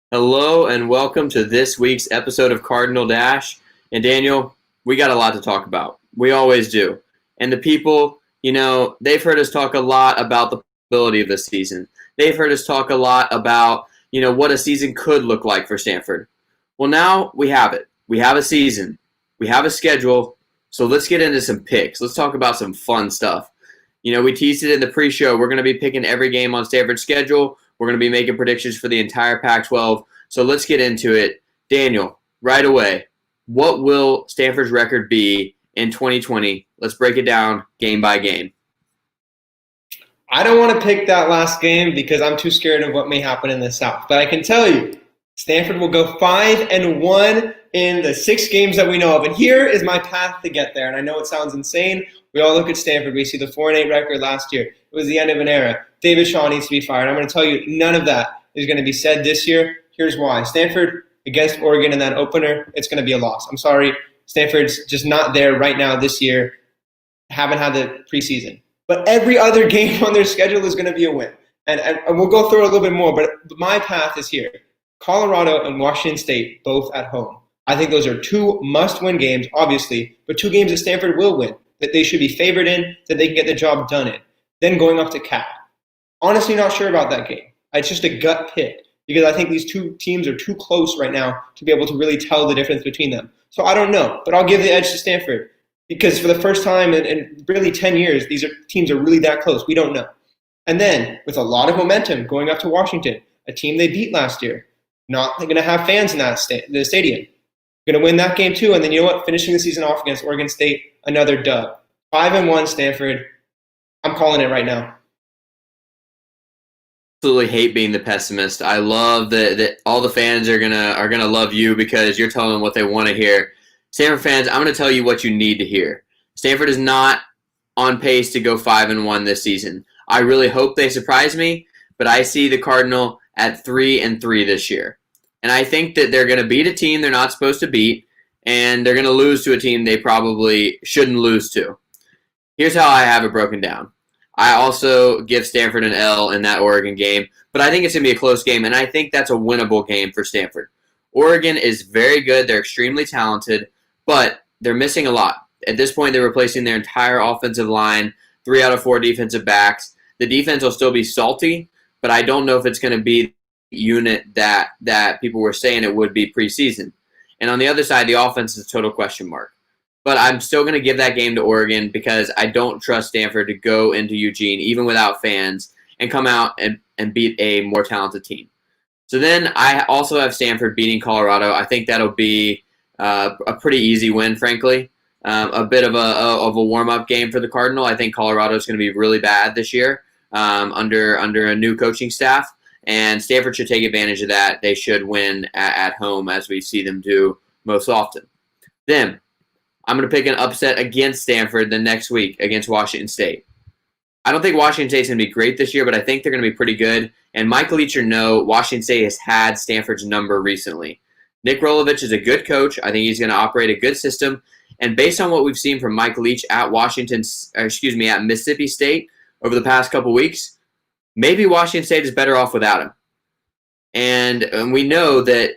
Hello and welcome to this week's episode of Cardinal Dash. And Daniel, we got a lot to talk about. We always do. And the people, they've heard us talk a lot about the possibility of this season. They've heard us talk a lot about, what a season could look like for Stanford. Well, now we have it. We have a season. We have a schedule. So let's get into some picks. Let's talk about some fun stuff. We teased it in the pre-show. We're going to be picking every game on Stanford's schedule. We're going to be making predictions for the entire Pac-12. So let's get into it. Daniel, right away, what will Stanford's record be in 2020? Let's break it down game by game. I don't want to pick that last game because I'm too scared of what may happen in the South. But I can tell you, Stanford will go 5-1 in the 6 games that we know of. And here is my path to get there. And I know it sounds insane. We all look at Stanford. We see the 4-8 record last year. It was the end of an era. David Shaw needs to be fired. I'm going to tell you, none of that is going to be said this year. Here's why. Stanford against Oregon in that opener, it's going to be a loss. I'm sorry. Stanford's just not there right now this year. Haven't had the preseason. But every other game on their schedule is going to be a win. And we'll go through it a little bit more, but my path is here. Colorado and Washington State, both at home. I think those are 2 must-win games, obviously, but 2 games that Stanford will win, that they should be favored in, that they can get the job done in. Then going up to Cal. Honestly, not sure about that game. It's just a gut pick because I think these 2 teams are too close right now to be able to really tell the difference between them. So I don't know, but I'll give the edge to Stanford because for the first time in really 10 years, teams are really that close. We don't know. And then with a lot of momentum going up to Washington, a team they beat last year, not going to have fans in the stadium. Going to win that game too, and then you know what? Finishing the season off against Oregon State, another dub. 5-1 Stanford. I'm calling it right now. Absolutely hate being the pessimist. I love that all the fans are gonna love you because you're telling them what they want to hear. Stanford fans, I'm gonna tell you what you need to hear. Stanford is not on pace to go 5-1 this season. I really hope they surprise me, but I see the Cardinal at 3-3 this year. And I think that they're going to beat a team they're not supposed to beat, and they're going to lose to a team they probably shouldn't lose to. Here's how I have it broken down. I also give Stanford an L in that Oregon game, but I think it's going to be a close game, and I think that's a winnable game for Stanford. Oregon is very good. They're extremely talented, but they're missing a lot. At this point, they're replacing their entire offensive line, 3 out of 4 defensive backs. The defense will still be salty, but I don't know if it's going to be unit that people were saying it would be preseason. And on the other side, the offense is a total question mark. But I'm still going to give that game to Oregon because I don't trust Stanford to go into Eugene, even without fans, and come out and beat a more talented team. So then I also have Stanford beating Colorado. I think that'll be a pretty easy win, frankly. A bit of a warm-up game for the Cardinal. I think Colorado is going to be really bad this year under a new coaching staff. And Stanford should take advantage of that. They should win at home, as we see them do most often. Then, I'm going to pick an upset against Stanford the next week against Washington State. I don't think Washington State's going to be great this year, but I think they're going to be pretty good. And Mike Leach or no, Washington State has had Stanford's number recently. Nick Rolovich is a good coach. I think he's going to operate a good system. And based on what we've seen from Mike Leach at at Mississippi State over the past couple weeks, maybe Washington State is better off without him. And we know that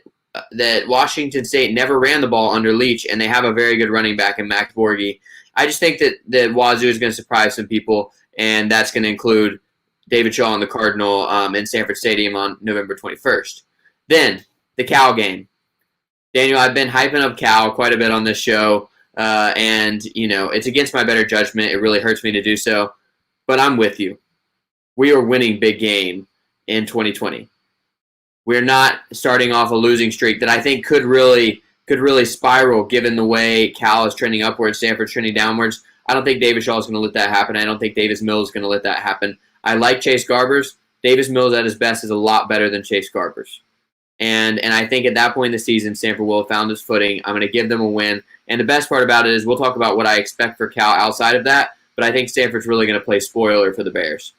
Washington State never ran the ball under Leach, and they have a very good running back in Max Borghi. I just think that Wazoo is going to surprise some people, and that's going to include David Shaw and the Cardinal in Stanford Stadium on November 21st. Then, the Cal game. Daniel, I've been hyping up Cal quite a bit on this show, and, it's against my better judgment. It really hurts me to do so, but I'm with you. We are winning big game in 2020. We're not starting off a losing streak that I think could really spiral given the way Cal is trending upwards, Stanford's trending downwards. I don't think David Shaw is going to let that happen. I don't think Davis Mills is going to let that happen. I like Chase Garbers. Davis Mills at his best is a lot better than Chase Garbers. And I think at that point in the season, Stanford will have found his footing. I'm going to give them a win. And the best part about it is we'll talk about what I expect for Cal outside of that, but I think Stanford's really going to play spoiler for the Bears.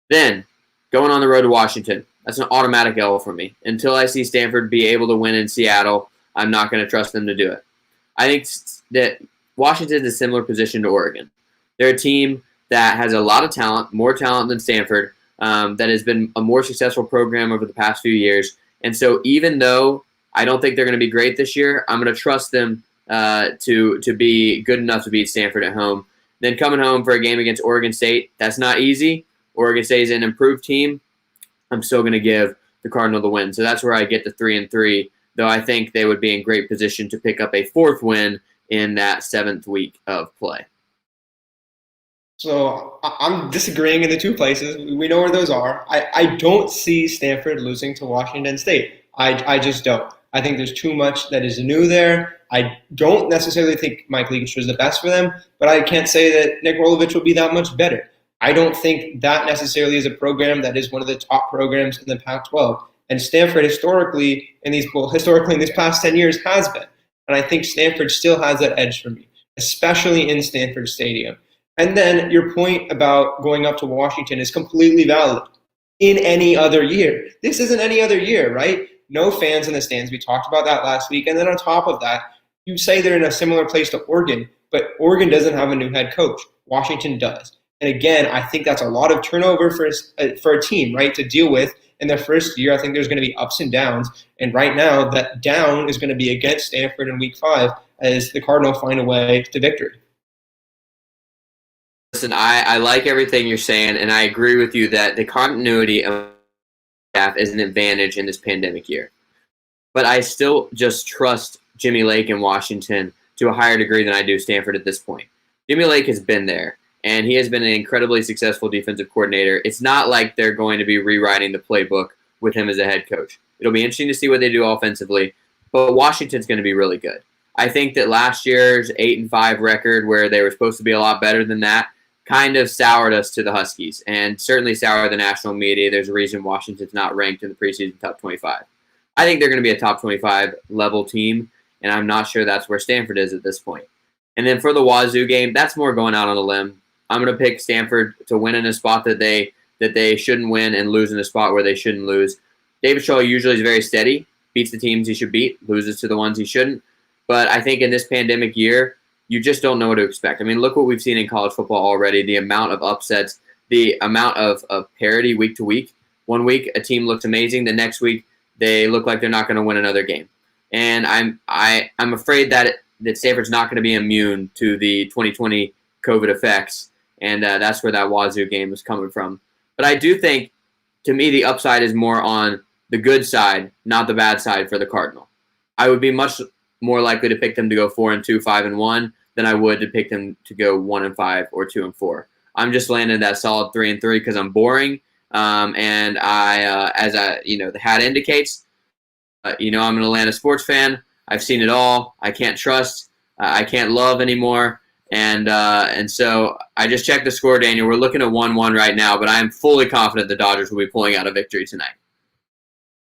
Then, going on the road to Washington. That's an automatic L for me. Until I see Stanford be able to win in Seattle, I'm not going to trust them to do it. I think that Washington is a similar position to Oregon. They're a team that has a lot of talent, more talent than Stanford, that has been a more successful program over the past few years, And so even though I don't think they're going to be great this year, I'm going to trust them to be good enough to beat Stanford at home. Then coming home for a game against Oregon State, that's not easy. Oregon State is an improved team. I'm still going to give the Cardinal the win. So that's where I get the 3-3, though I think they would be in great position to pick up a fourth win in that 7th week of play. So I'm disagreeing in the two places. We know where those are. I don't see Stanford losing to Washington State. I just don't. I think there's too much that is new there. I don't necessarily think Mike Leach was the best for them, but I can't say that Nick Rolovich will be that much better. I don't think that necessarily is a program that is one of the top programs in the Pac-12. And Stanford historically in these past 10 years has been. And I think Stanford still has that edge for me, especially in Stanford Stadium. And then your point about going up to Washington is completely valid. In any other year. This isn't any other year, right? No fans in the stands. We talked about that last week. And then on top of that, you say they're in a similar place to Oregon, but Oregon doesn't have a new head coach. Washington does. And again, I think that's a lot of turnover for a team, right, to deal with. In their first year, I think there's going to be ups and downs. And right now, that down is going to be against Stanford in week 5 as the Cardinal find a way to victory. Listen, I like everything you're saying, and I agree with you that the continuity of staff is an advantage in this pandemic year. But I still just trust Jimmy Lake in Washington to a higher degree than I do Stanford at this point. Jimmy Lake has been there, and he has been an incredibly successful defensive coordinator. It's not like they're going to be rewriting the playbook with him as a head coach. It'll be interesting to see what they do offensively, but Washington's going to be really good. I think that last year's 8-5 record, where they were supposed to be a lot better than that, kind of soured us to the Huskies, and certainly soured the national media. There's a reason Washington's not ranked in the preseason top 25. I think they're going to be a top 25 level team, and I'm not sure that's where Stanford is at this point. And then for the Wazoo game, that's more going out on a limb. I'm going to pick Stanford to win in a spot that they shouldn't win and lose in a spot where they shouldn't lose. David Shaw usually is very steady, beats the teams he should beat, loses to the ones he shouldn't. But I think in this pandemic year, you just don't know what to expect. I mean, look what we've seen in college football already, the amount of upsets, the amount of parity week to week. One week, a team looks amazing. The next week, they look like they're not going to win another game. And I'm afraid that Stanford's not going to be immune to the 2020 COVID effects, and that's where that Wazoo game is coming from. But I do think, to me, the upside is more on the good side, not the bad side for the Cardinal. I would be much more likely to pick them to go 4-2, 5-1 than I would to pick them to go 1-5 or 2-4. I'm just landing that solid 3-3 because I'm boring, and the hat indicates, I'm an Atlanta sports fan. I've seen it all. I can't trust. I can't love anymore, and so I just checked the score, Daniel. We're looking at 1-1 right now, but I am fully confident the Dodgers will be pulling out a victory tonight.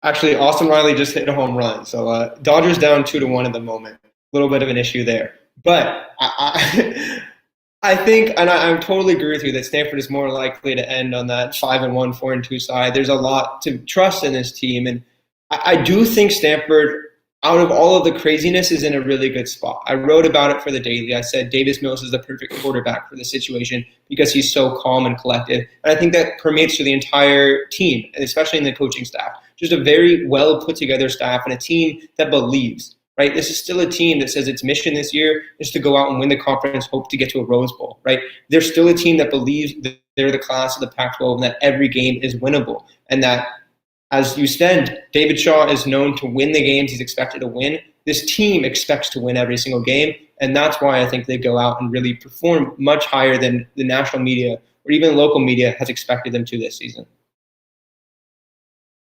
Actually, Austin Riley just hit a home run. So Dodgers down 2-1 at the moment. A little bit of an issue there. But I think, and I totally agree with you, that Stanford is more likely to end on that 5-1, 4-2 side. There's a lot to trust in this team. And I do think Stanford, out of all of the craziness, is in a really good spot. I wrote about it for the Daily. I said Davis Mills is the perfect quarterback for the situation because he's so calm and collected. And I think that permeates to the entire team, and especially in the coaching staff. Just a very well put together staff and a team that believes, right? This is still a team that says its mission this year is to go out and win the conference, hope to get to a Rose Bowl, right? They're still a team that believes that they're the class of the Pac-12 and that every game is winnable. And that, as you said, David Shaw is known to win the games he's expected to win. This team expects to win every single game. And that's why I think they go out and really perform much higher than the national media or even local media has expected them to this season.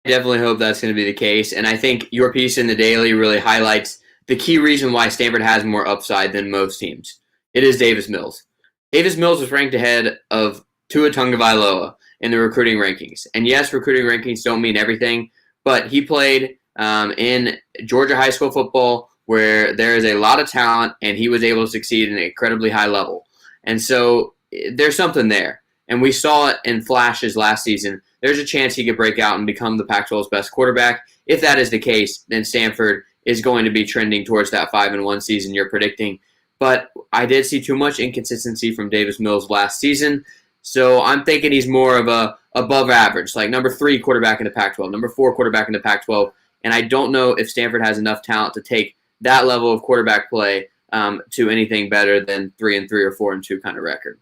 I definitely hope that's going to be the case. And I think your piece in the Daily really highlights the key reason why Stanford has more upside than most teams. It is Davis Mills. Davis Mills was ranked ahead of Tua Tagovailoa in the recruiting rankings. And yes, recruiting rankings don't mean everything, but he played in Georgia high school football where there is a lot of talent, and he was able to succeed at an incredibly high level. And so there's something there. And we saw it in flashes last season. There's a chance he could break out and become the Pac-12's best quarterback. If that is the case, then Stanford is going to be trending towards that 5-1 season you're predicting. But I did see too much inconsistency from Davis Mills last season, so I'm thinking he's more of a above average, like number 3 quarterback in the Pac-12, number 4 quarterback in the Pac-12, And I don't know if Stanford has enough talent to take that level of quarterback play to anything better than 3-3 or 4-2 kind of record.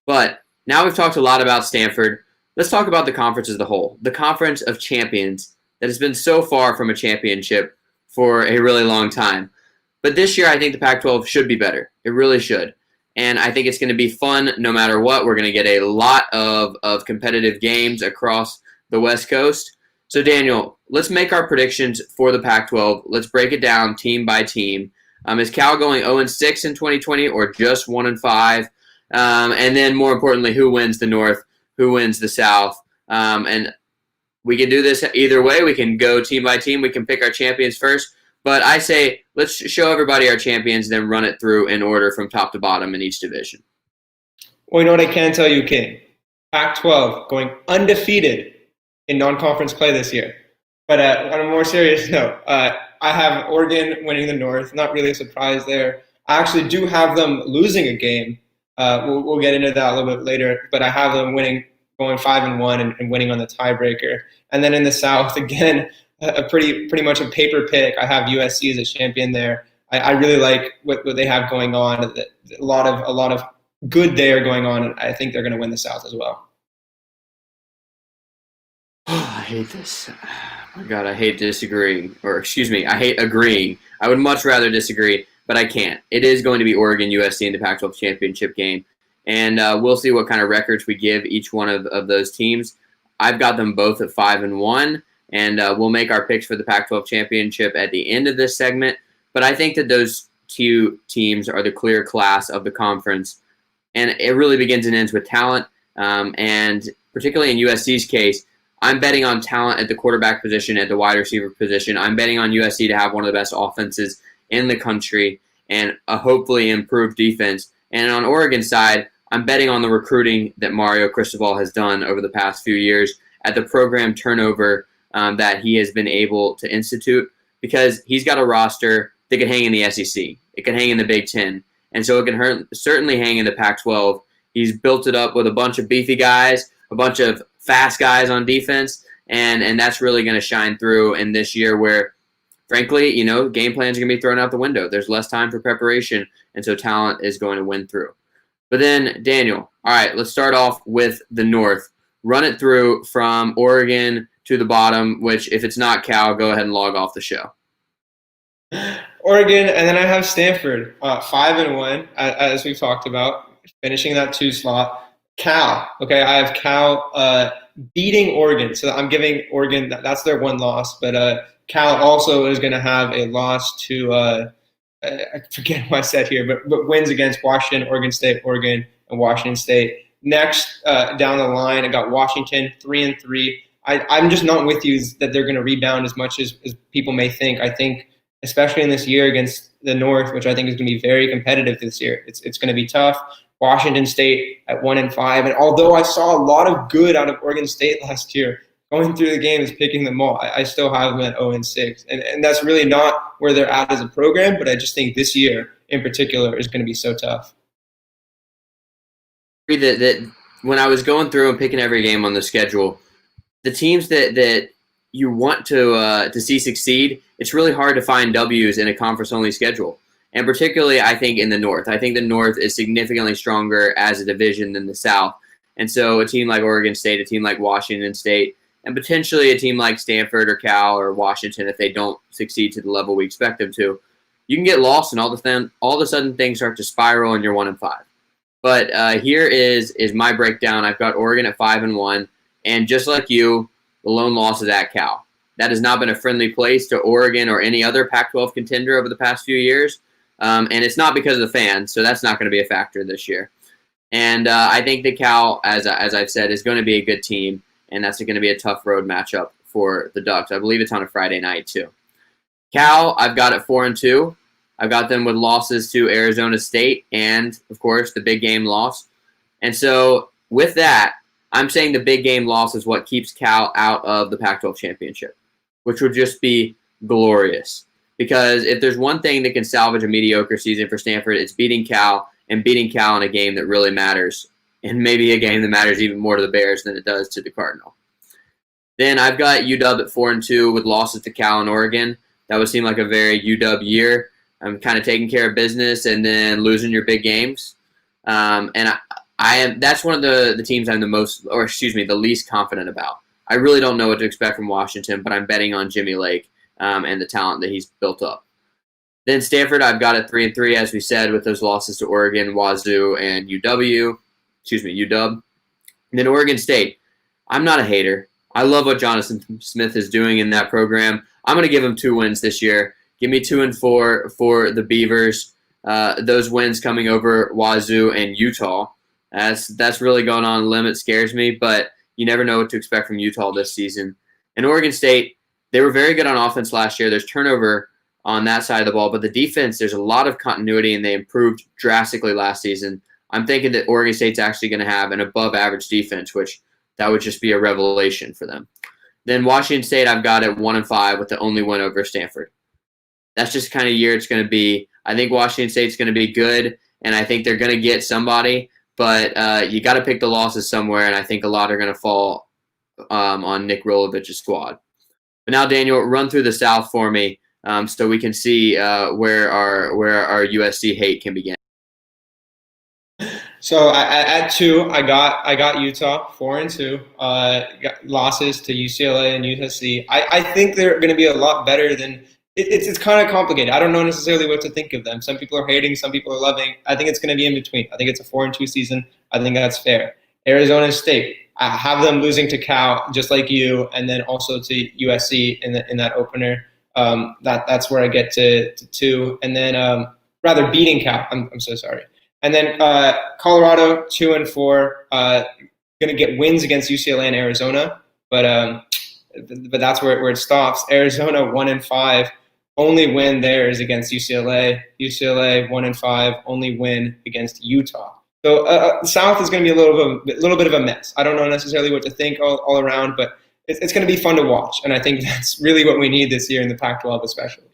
But now we've talked a lot about Stanford. Let's talk about the conference as a whole. The Conference of Champions that has been so far from a championship for a really long time. But this year, I think the Pac-12 should be better. It really should. And I think it's going to be fun no matter what. We're going to get a lot of competitive games across the West Coast. So, Daniel, let's make our predictions for the Pac-12. Let's break it down team by team. Is Cal going 0-6 in 2020 or just 1-5? And then, more importantly, who wins the North? Who wins the South? And we can do this either way. We can go team by team. We can pick our champions first. But I say let's show everybody our champions, then run it through in order from top to bottom in each division. Well, you know what I can tell you, King? Pac-12 going undefeated in non-conference play this year. But on a more serious note, I have Oregon winning the North. Not really a surprise there. I actually do have them losing a game. We'll get into that a little bit later. But I have them winning, going 5-1 and winning on the tiebreaker. And then in the South, again, a pretty much a paper pick. I have USC as a champion there. I really like what they have going on. A lot of good there going on, and I think they're going to win the South as well. Oh, I hate this. Oh my God, I hate disagreeing. Or excuse me, I hate agreeing. I would much rather disagree, but I can't. It is going to be Oregon, USC in the Pac-12 championship game, and we'll see what kind of records we give each one of those teams. I've got them both at 5-1. And we'll make our picks for the Pac-12 championship at the end of this segment. But I think that those two teams are the clear class of the conference. And it really begins and ends with talent. And particularly in USC's case, I'm betting on talent at the quarterback position, at the wide receiver position. I'm betting on USC to have one of the best offenses in the country and a hopefully improved defense. And on Oregon's side, I'm betting on the recruiting that Mario Cristobal has done over the past few years at the program turnover that he has been able to institute, because he's got a roster that can hang in the SEC. It can hang in the Big Ten. And so it can certainly hang in the Pac-12. He's built it up with a bunch of beefy guys, a bunch of fast guys on defense, and that's really going to shine through in this year where, frankly, game plans are going to be thrown out the window. There's less time for preparation, and so talent is going to win through. But then, Daniel, all right, let's start off with the North. Run it through from Oregon to the bottom, which if it's not Cal, go ahead and log off the show. Oregon, and then I have Stanford, 5-1, as we've talked about, finishing that 2 slot. Cal, okay, I have Cal beating Oregon, so I'm giving Oregon, that's their one loss, but Cal also is going to have a loss to, I forget what I said here, but wins against Washington, Oregon State, Oregon, and Washington State. Next, down the line, I got Washington, 3-3. I'm just not with you that they're going to rebound as much as people may think. I think, especially in this year against the North, which I think is going to be very competitive this year, it's going to be tough. Washington State at 1-5, and although I saw a lot of good out of Oregon State last year, going through the games, picking them all, I still have them at 0-6, and that's really not where they're at as a program. But I just think this year in particular is going to be so tough. That when I was going through and picking every game on the schedule, the teams that you want to see succeed, it's really hard to find W's in a conference-only schedule. And particularly, I think, in the North. I think the North is significantly stronger as a division than the South. And so a team like Oregon State, a team like Washington State, and potentially a team like Stanford or Cal or Washington, if they don't succeed to the level we expect them to, you can get lost and all of a sudden things start to spiral and you're 1-5. But here is my breakdown. I've got Oregon at 5-1. And just like you, the lone loss is at Cal. That has not been a friendly place to Oregon or any other Pac-12 contender over the past few years. And it's not because of the fans, so that's not going to be a factor this year. And I think that Cal, as I've said, is going to be a good team, and that's going to be a tough road matchup for the Ducks. I believe it's on a Friday night, too. Cal, I've got at 4-2. I've got them with losses to Arizona State and, of course, the big game loss. And so with that, I'm saying the big game loss is what keeps Cal out of the Pac-12 championship, which would just be glorious. Because if there's one thing that can salvage a mediocre season for Stanford, it's beating Cal and beating Cal in a game that really matters, and maybe a game that matters even more to the Bears than it does to the Cardinal. Then I've got UW at 4-2 with losses to Cal and Oregon. That would seem like a very UW year. I'm kind of taking care of business and then losing your big games. And I am that's one of the teams I'm the least confident about. I really don't know what to expect from Washington, but I'm betting on Jimmy Lake and the talent that he's built up. Then Stanford, I've got at 3-3, as we said, with those losses to Oregon, Wazoo, and UW. And then Oregon State. I'm not a hater. I love what Jonathan Smith is doing in that program. I'm going to give him 2 wins this year. Give me 2-4 for the Beavers. Those wins coming over Wazoo and Utah. That's really going on the limit. Scares me, but you never know what to expect from Utah this season. And Oregon State, they were very good on offense last year. There's turnover on that side of the ball, but the defense, there's a lot of continuity, and they improved drastically last season. I'm thinking that Oregon State's actually going to have an above-average defense, which that would just be a revelation for them. Then Washington State, I've got at 1-5 with the only win over Stanford. That's just the kind of year it's going to be. I think Washington State's going to be good, and I think they're going to get somebody, but you got to pick the losses somewhere, and I think a lot are going to fall on Nick Rolovich's squad. But now, Daniel, run through the South for me so we can see where our USC hate can begin. So at 2, I got Utah 4-2. Got losses to UCLA and USC. I think they're going to be a lot better than. It's kind of complicated. I don't know necessarily what to think of them. Some people are hating, some people are loving. I think it's going to be in between. I think it's a 4-2 season. I think that's fair. Arizona State, I have them losing to Cal, just like you, and then also to USC in that opener. That's where I get to 2, and then rather beating Cal. I'm so sorry. And then Colorado 2-4, going to get wins against UCLA and Arizona, but that's where it stops. Arizona 1-5. Only win there is against UCLA. UCLA 1-5. Only win against Utah. So South is going to be a little bit of a mess. I don't know necessarily what to think all around, but it's going to be fun to watch, and I think that's really what we need this year in the Pac-12, especially.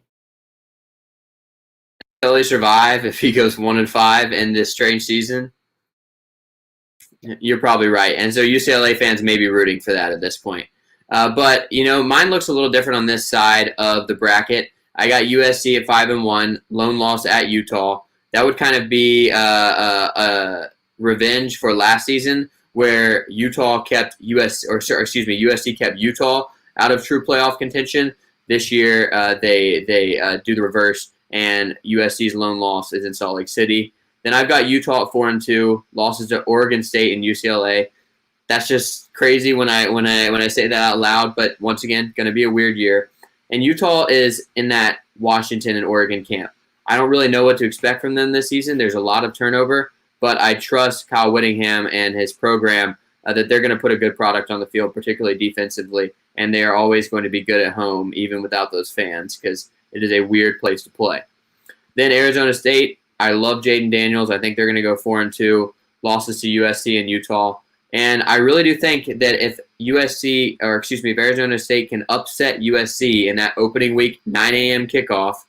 Will he survive if he goes 1-5 in this strange season? You're probably right, and so UCLA fans may be rooting for that at this point. But mine looks a little different on this side of the bracket. I got USC at 5-1, lone loss at Utah. That would kind of be a revenge for last season, where USC kept Utah out of true playoff contention. This year, they do the reverse, and USC's lone loss is in Salt Lake City. Then I've got Utah at 4-2, losses to Oregon State and UCLA. That's just crazy when I say that out loud, but once again, going to be a weird year. And Utah is in that Washington and Oregon camp. I don't really know what to expect from them this season. There's a lot of turnover, but I trust Kyle Whittingham and his program that they're going to put a good product on the field, particularly defensively, and they are always going to be good at home, even without those fans, because it is a weird place to play. Then Arizona State, I love Jaden Daniels. I think they're going to go 4-2, losses to USC and Utah. And I really do think that if Arizona State can upset USC in that opening week 9 a.m. kickoff,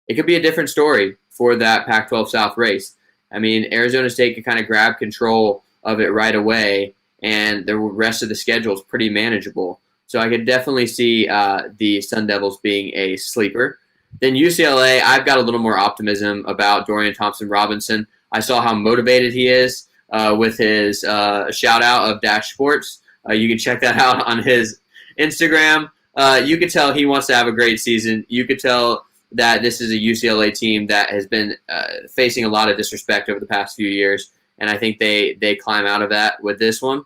it could be a different story for that Pac-12 South race. I mean, Arizona State can kind of grab control of it right away, and the rest of the schedule is pretty manageable. So I could definitely see the Sun Devils being a sleeper. Then UCLA, I've got a little more optimism about Dorian Thompson-Robinson. I saw how motivated he is with his shout-out of Dash Sports. You can check that out on his Instagram. You could tell he wants to have a great season. You could tell that this is a UCLA team that has been facing a lot of disrespect over the past few years, and I think they climb out of that with this one.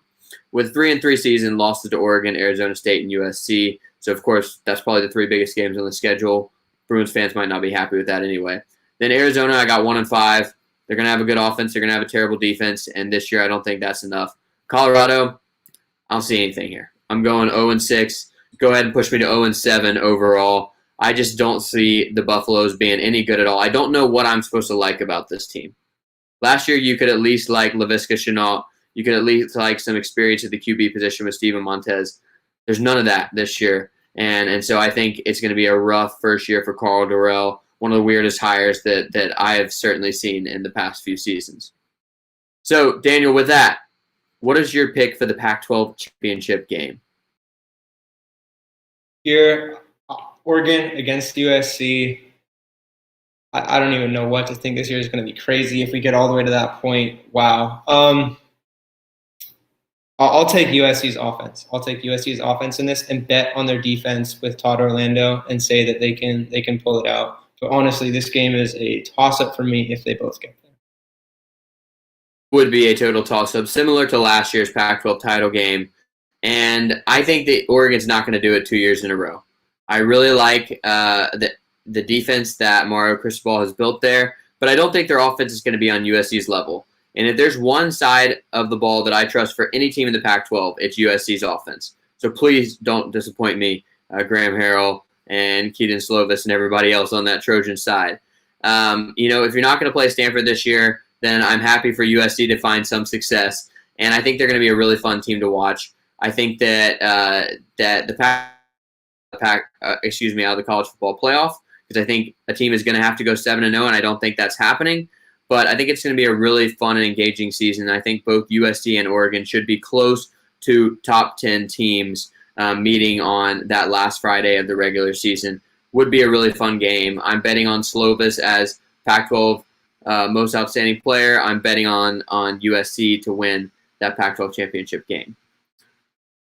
With 3-3 season, losses to Oregon, Arizona State, and USC. So, of course, that's probably the 3 biggest games on the schedule. Bruins fans might not be happy with that anyway. Then Arizona, I got 1-5. They're going to have a good offense. They're going to have a terrible defense, and this year I don't think that's enough. Colorado, I don't see anything here. I'm going 0-6. Go ahead and push me to 0-7 overall. I just don't see the Buffaloes being any good at all. I don't know what I'm supposed to like about this team. Last year, you could at least like Laviska Shenault. You could at least like some experience at the QB position with Steven Montez. There's none of that this year. And so I think it's going to be a rough first year for Carl Dorrell, one of the weirdest hires that I have certainly seen in the past few seasons. So, Daniel, with that, what is your pick for the Pac-12 championship game? Here, Oregon against USC. I don't even know what to think. This year is going to be crazy if we get all the way to that point. Wow. I'll take USC's offense. I'll take USC's offense in this and bet on their defense with Todd Orlando and say that they can pull it out. But honestly, this game is a toss-up for me if they both get there. Would be a total toss-up, similar to last year's Pac-12 title game. And I think that Oregon's not going to do it 2 years in a row. I really like the defense that Mario Cristobal has built there, but I don't think their offense is going to be on USC's level. And if there's one side of the ball that I trust for any team in the Pac-12, it's USC's offense. So please don't disappoint me, Graham Harrell and Keaton Slovis and everybody else on that Trojan side. If you're not going to play Stanford this year, then I'm happy for USC to find some success. And I think they're going to be a really fun team to watch. I think that that the out of the college football playoff, because I think a team is going to have to go 7-0, and I don't think that's happening. But I think it's going to be a really fun and engaging season. I think both USC and Oregon should be close to top 10 teams meeting on that last Friday of the regular season. Would be a really fun game. I'm betting on Slovis as Pac-12 most outstanding player. I'm betting on USC to win that Pac-12 championship game.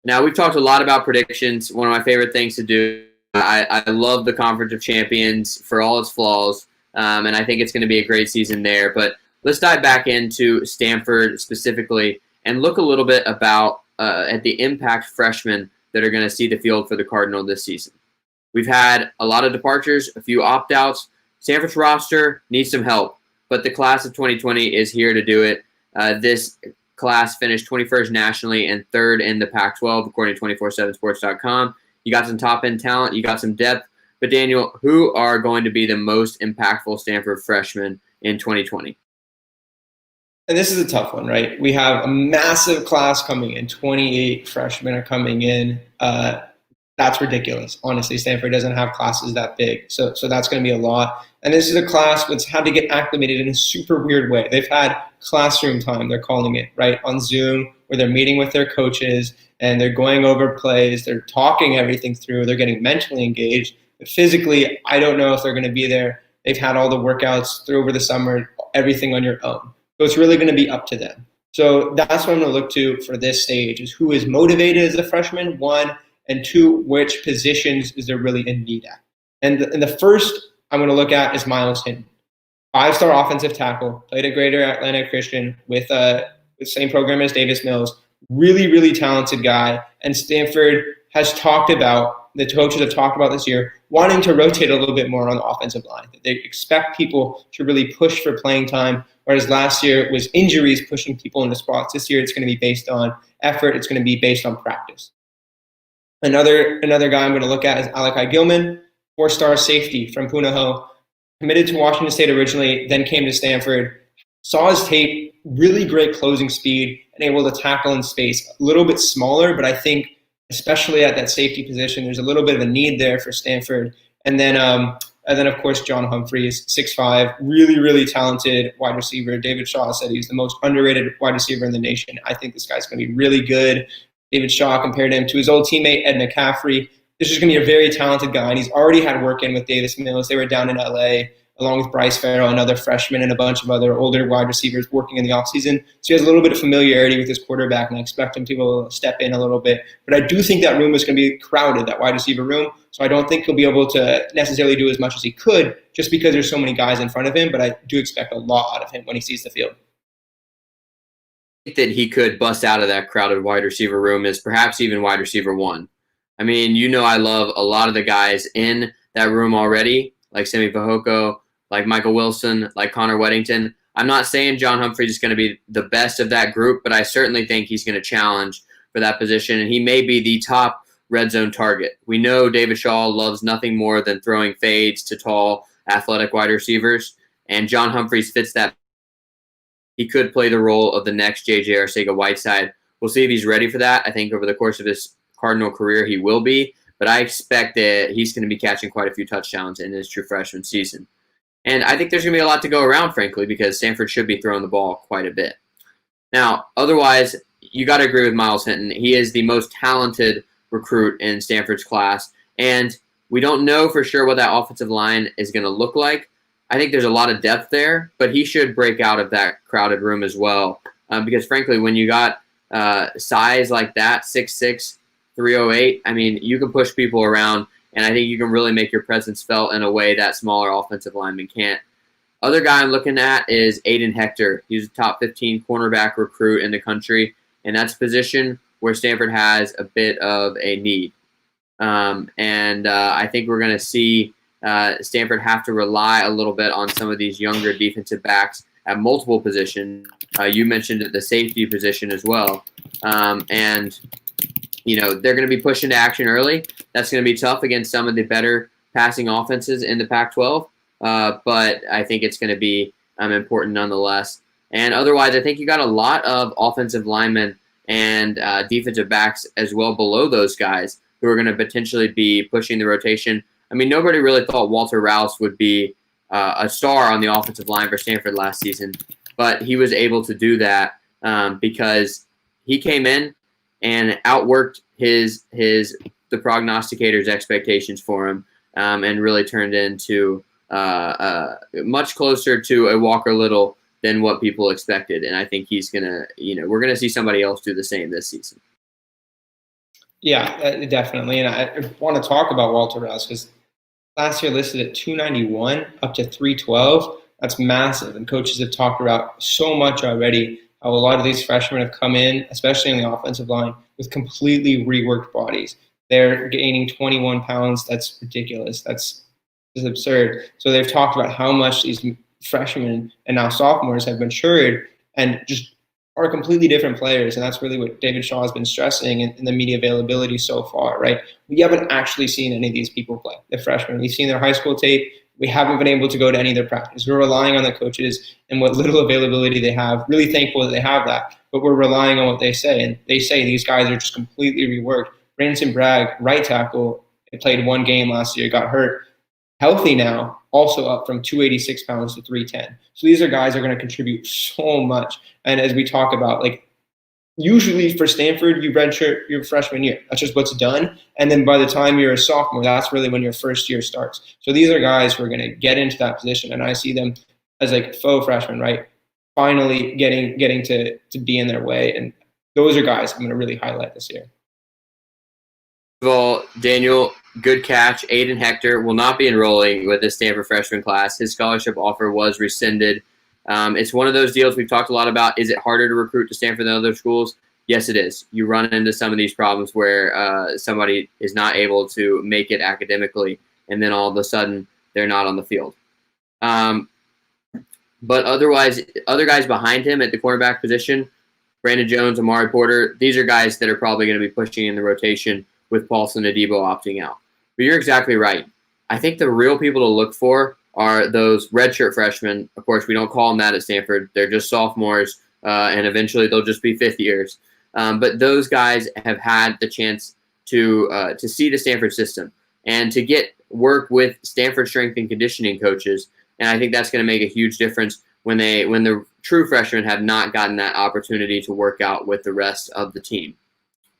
Now, we've talked a lot about predictions. One of my favorite things to do. I love the Conference of Champions for all its flaws. And I think it's going to be a great season there. But let's dive back into Stanford specifically and look a little bit about at the impact freshmen that are going to see the field for the Cardinal this season. We've had a lot of departures, a few opt-outs. Stanford's roster needs some help, but the class of 2020 is here to do it. This class finished 21st nationally and 3rd in the Pac-12, according to 247sports.com. You got some top-end talent. You got some depth. But, Daniel, who are going to be the most impactful Stanford freshmen in 2020? And this is a tough one, right? We have a massive class coming in. 28 freshmen are coming in. That's ridiculous. Honestly, Stanford doesn't have classes that big. So that's going to be a lot. And this is a class that's had to get acclimated in a super weird way. They've had classroom time, they're calling it, right, on Zoom, where they're meeting with their coaches and they're going over plays. They're talking everything through. They're getting mentally engaged. But physically, I don't know if they're going to be there. They've had all the workouts through over the summer, everything on your own. So it's really going to be up to them. So that's what I'm going to look to for this stage is who is motivated as a freshman, one, and two, which positions is there really in need at. And the first I'm going to look at is Miles Hinton. 5-star offensive tackle, played at Greater Atlanta Christian with the same program as Davis Mills. Really, really talented guy. And Stanford has talked about, the coaches have talked about this year, wanting to rotate a little bit more on the offensive line. They expect people to really push for playing time, whereas last year it was injuries pushing people into spots. This year it's going to be based on effort. It's going to be based on practice. Another guy I'm going to look at is Alakai Gilman, 4-star safety from Punahou, committed to Washington State originally, then came to Stanford, saw his tape, really great closing speed, and able to tackle in space. A little bit smaller, but I think especially at that safety position, there's a little bit of a need there for Stanford. And then of course, John Humphreys, 6'5", really, really talented wide receiver. David Shaw said he's the most underrated wide receiver in the nation. I think this guy's going to be really good. David Shaw compared him to his old teammate, Ed McCaffrey. This is going to be a very talented guy, and he's already had work in with Davis Mills. They were down in L.A., along with Bryce Farrell, another freshman, and a bunch of other older wide receivers working in the offseason. So he has a little bit of familiarity with his quarterback, and I expect him to be able to step in a little bit. But I do think that room is going to be crowded, that wide receiver room. So I don't think he'll be able to necessarily do as much as he could just because there's so many guys in front of him, but I do expect a lot out of him when he sees the field. That he could bust out of that crowded wide receiver room is perhaps even wide receiver one. I mean, I love a lot of the guys in that room already, like Semi Fehoko, like Michael Wilson, like Connor Weddington. I'm not saying John Humphreys is going to be the best of that group, but I certainly think he's going to challenge for that position, and he may be the top red zone target. We know David Shaw loves nothing more than throwing fades to tall, athletic wide receivers, and John Humphreys fits that. He could play the role of the next J.J. Arcega-Whiteside. We'll see if he's ready for that. I think over the course of his Cardinal career he will be, but I expect that he's going to be catching quite a few touchdowns in his true freshman season. And I think there's going to be a lot to go around, frankly, because Stanford should be throwing the ball quite a bit. Now, otherwise, you got to agree with Miles Hinton. He is the most talented recruit in Stanford's class, And we don't know for sure what that offensive line is going to look like. I think there's a lot of depth there, but he should break out of that crowded room as well. Because frankly, when you got size like that, 6'6", 308, I mean, you can push people around, and I think you can really make your presence felt in a way that smaller offensive linemen can't. Other guy I'm looking at is Aiden Hector. He's a top 15 cornerback recruit in the country, and that's a position where Stanford has a bit of a need. I think we're going to see Stanford have to rely a little bit on some of these younger defensive backs at multiple positions. You mentioned the safety position as well. They're going to be pushed into action early. That's going to be tough against some of the better passing offenses in the Pac-12. But I think it's going to be important nonetheless. And otherwise, I think you got a lot of offensive linemen and defensive backs as well below those guys who are going to potentially be pushing the rotation. I mean, nobody really thought Walter Rouse would be a star on the offensive line for Stanford last season, but he was able to do that because he came in and outworked the prognosticators' expectations for him, and really turned into much closer to a Walker Little than what people expected. And I think he's gonna, we're gonna see somebody else do the same this season. Yeah, definitely. And I want to talk about Walter Rouse because last year listed at 291 up to 312. That's massive. And coaches have talked about so much already how a lot of these freshmen have come in, especially on the offensive line, with completely reworked bodies. They're gaining 21 pounds. That's ridiculous. That's absurd. So they've talked about how much these freshmen and now sophomores have matured and just are completely different players. And that's really what David Shaw has been stressing in the media availability so far, right? We haven't actually seen any of these people play, the freshmen. We've seen their high school tape. We haven't been able to go to any of their practice. We're relying on the coaches and what little availability they have. Really thankful that they have that, but we're relying on what they say. And they say these guys are just completely reworked. Branson Bragg, right tackle, played one game last year, got hurt. Healthy now, also up from 286 pounds to 310. So these are guys that are going to contribute so much. And as we talk about, like, usually for Stanford, you redshirt your freshman year. That's just what's done. And then by the time you're a sophomore, that's really when your first year starts. So these are guys who are going to get into that position. And I see them as like faux freshmen, right? Finally getting to be in their way. And those are guys I'm going to really highlight this year. First of all, Daniel, good catch. Aiden Hector will not be enrolling with the Stanford freshman class. His scholarship offer was rescinded. It's one of those deals we've talked a lot about. Is it harder to recruit to Stanford than other schools? Yes, it is. You run into some of these problems where somebody is not able to make it academically, and then all of a sudden they're not on the field. But otherwise, other guys behind him at the quarterback position, Brandon Jones, Amari Porter, these are guys that are probably going to be pushing in the rotation with Paulson Adebo opting out. But you're exactly right. I think the real people to look for are those redshirt freshmen. Of course, we don't call them that at Stanford. They're just sophomores, and eventually they'll just be fifth years. But those guys have had the chance to see the Stanford system and to get work with Stanford strength and conditioning coaches. And I think that's going to make a huge difference when the true freshmen have not gotten that opportunity to work out with the rest of the team.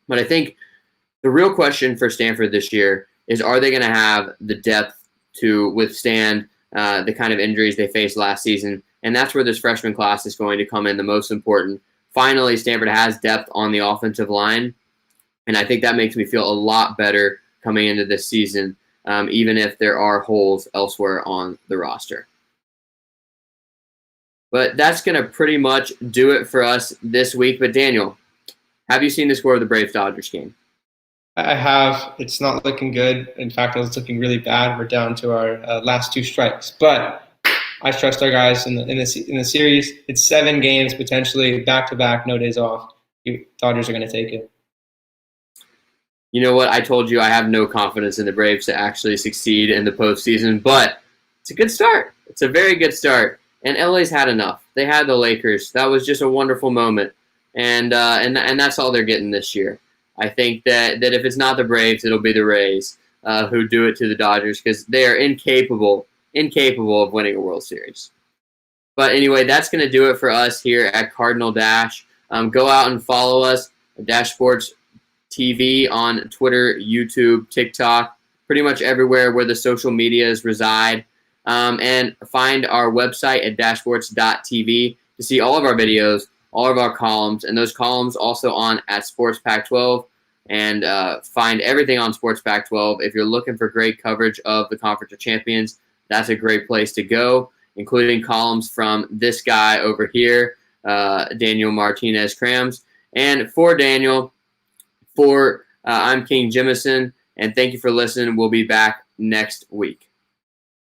But I think the real question for Stanford this year is, are they going to have the depth to withstand the kind of injuries they faced last season? And that's where this freshman class is going to come in the most important. Finally, Stanford has depth on the offensive line, and I think that makes me feel a lot better coming into this season, even if there are holes elsewhere on the roster. But that's going to pretty much do it for us this week. But Daniel, have you seen the score of the Braves-Dodgers game? I have. It's not looking good. In fact, it's looking really bad. We're down to our last two strikes. But I trust our guys in the series. It's 7 games, potentially back-to-back, no days off. Dodgers are going to take it. You know what? I told you I have no confidence in the Braves to actually succeed in the postseason, but it's a good start. It's a very good start. And LA's had enough. They had the Lakers. That was just a wonderful moment. And that's all they're getting this year. I think that if it's not the Braves, it'll be the Rays who do it to the Dodgers because they are incapable of winning a World Series. But anyway, that's going to do it for us here at Cardinal Dash. Go out and follow us, Dash Sports TV on Twitter, YouTube, TikTok, pretty much everywhere where the social medias reside. And find our website at dashsports.tv to see all of our videos, all of our columns, and those columns also on at Sports Pac-12. And find everything on Sports Pac-12. If you're looking for great coverage of the Conference of Champions, that's a great place to go, including columns from this guy over here, Daniel Martinez-Krams. And for Daniel, I'm King Jimison, and thank you for listening. We'll be back next week.